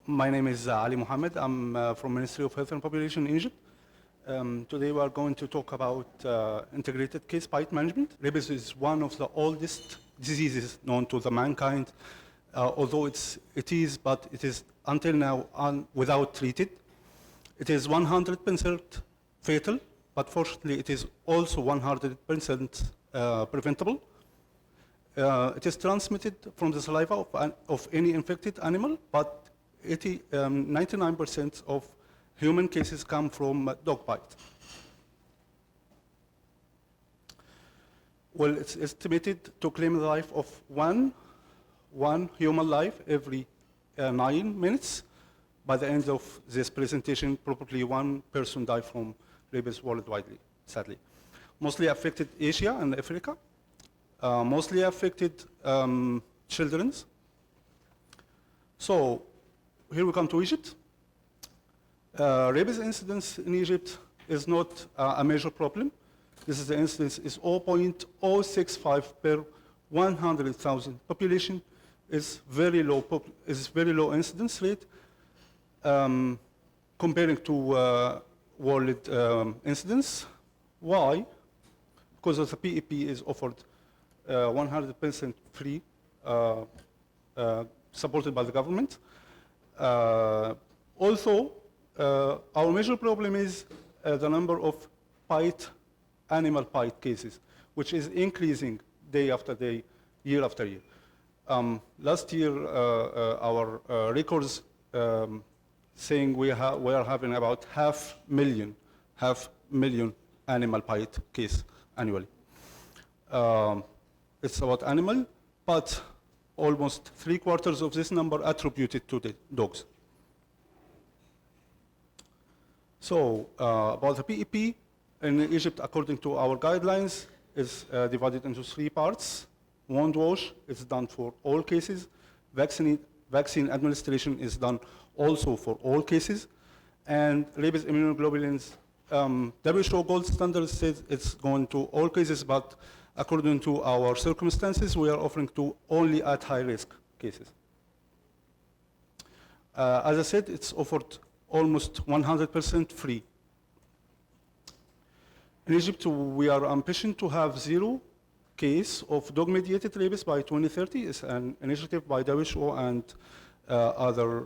My name is Ali Mohammed. I'm from Ministry of Health and Population in Egypt. Today we are going to talk about integrated case bite management. Rabies is one of the oldest diseases known to the mankind, although it is until now without treated. It is 100% fatal, but fortunately it is also 100% preventable. It is transmitted from the saliva of any infected animal, but 99% of human cases come from dog bite. Well, it's estimated to claim the life of one human life every 9 minutes. By the end of this presentation, probably one person died from rabies worldwide, sadly. Mostly affected Asia and Africa. Mostly affected children. So here we come to Egypt. Rabies incidence in Egypt is not a major problem. This is the incidence is 0.065 per 100,000. Population is very low incidence rate comparing to world incidence. Why? Because of the PEP is offered 100% free, supported by the government. Also, our major problem is the number of animal bite cases, which is increasing day after day, year after year. Last year, our records saying we are having about half million animal bite case annually. It's about animal, but almost 3/4 of this number attributed to the dogs. So about the PEP in Egypt, according to our guidelines, is divided into 3 parts. Wound wash is done for all cases. Vaccine administration is done also for all cases. And rabies immunoglobulins, WHO gold standard says it's going to all cases, but according to our circumstances, we are offering to only at high-risk cases. As I said, it's offered almost 100% free. In Egypt, we are ambitious to have 0 case of dog-mediated rabies by 2030. It's an initiative by WHO and other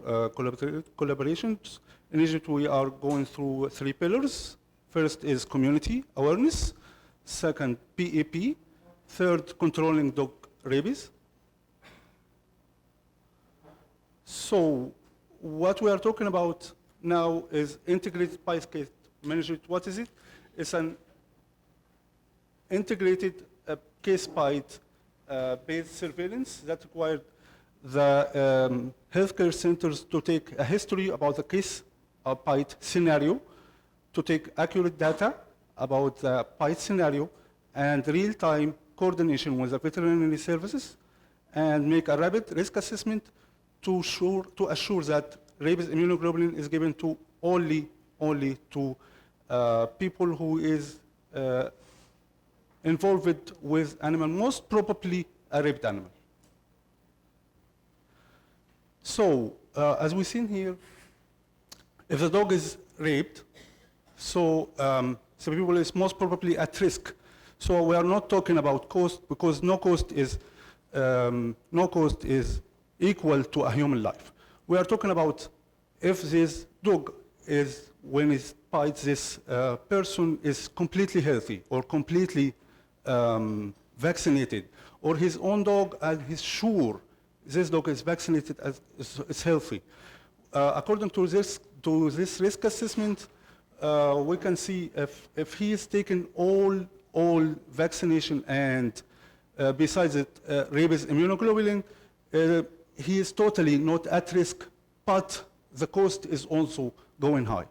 collaborations. In Egypt, we are going through 3 pillars. First is community awareness. Second, PEP. Third, controlling dog rabies. So what we are talking about now is integrated bite case management. What is it? It's an integrated case bite based surveillance that required the healthcare centers to take a history about the case bite scenario, to take accurate data about the bite scenario and real-time coordination with the veterinary services, and make a rapid risk assessment to assure that rabies immunoglobulin is given to only to people who is involved with animal, most probably a raped animal. So as we've seen here, if the dog is raped, so people is most probably at risk. So we are not talking about cost, because no cost is equal to a human life. We are talking about if this dog is, when it bites this person, is completely healthy or completely vaccinated, or his own dog and he's sure this dog is vaccinated, is healthy. According to this risk assessment, we can see if he is taking all vaccination and besides it, rabies immunoglobulin, he is totally not at risk, but the cost is also going high.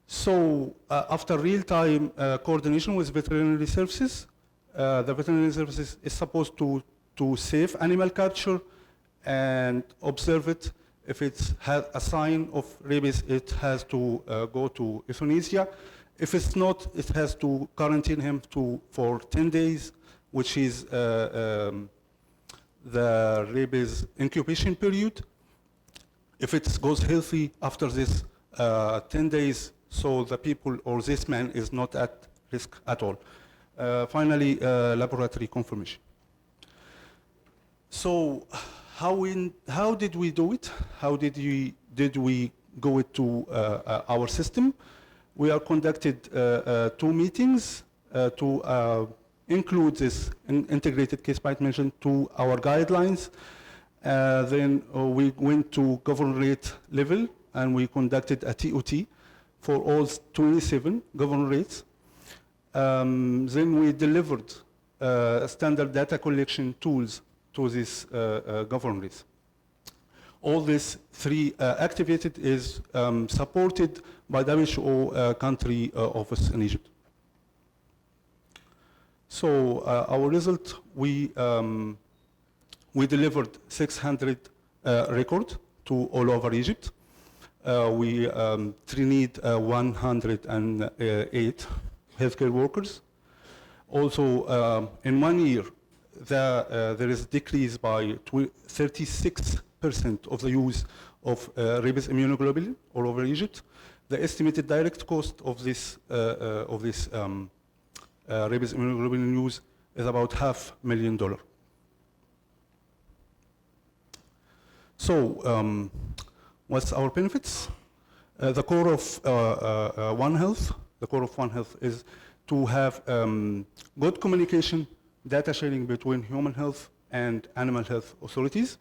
So after real-time coordination with veterinary services, the veterinary services is supposed to save animal capture and observe it. If it has a sign of rabies, it has to go to euthanasia. If it's not, it has to quarantine him for 10 days, which is the rabies incubation period. If it goes healthy after this 10 days, so the people or this man is not at risk at all. Finally, laboratory confirmation. So how did we do it? How did we go to our system? We are conducted 2 meetings to include this integrated case management management to our guidelines. Then we went to governorate level and we conducted a TOT for all 27 governorates. Then we delivered standard data collection tools to these governorates. All these 3 activated is supported by WHO country office in Egypt. So our result, we delivered 600 records to all over Egypt. We trained 108 healthcare workers. Also, in 1 year, there is a decrease by 36% of the use of rabies immunoglobulin all over Egypt. The estimated direct cost of this rabies immunoglobulin use is about $500,000. So, what's our benefits? The core of One Health, is to have good communication, data sharing between human health and animal health authorities.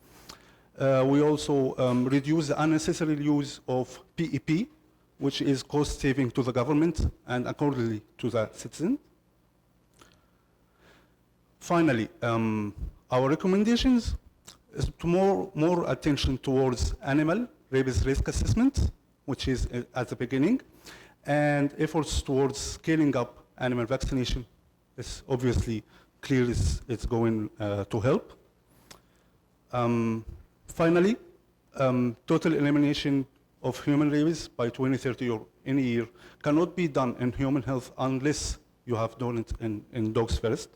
We also reduce the unnecessary use of PEP, which is cost saving to the government and accordingly to the citizen. Finally, our recommendations is to more attention towards animal rabies risk assessment, which is at the beginning, and efforts towards scaling up animal vaccination is obviously clear it's going to help. Finally, total elimination of human rabies by 2030 or any year cannot be done in human health unless you have done it in dogs first.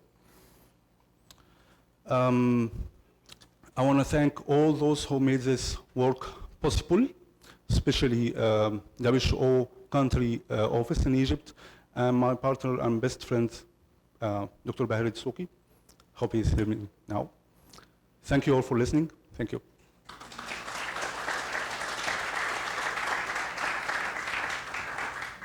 I want to thank all those who made this work possible, especially WHO country office in Egypt, and my partner and best friend, Dr. Bahir Dsuki. Hope he's hearing me now. Thank you all for listening. Thank you.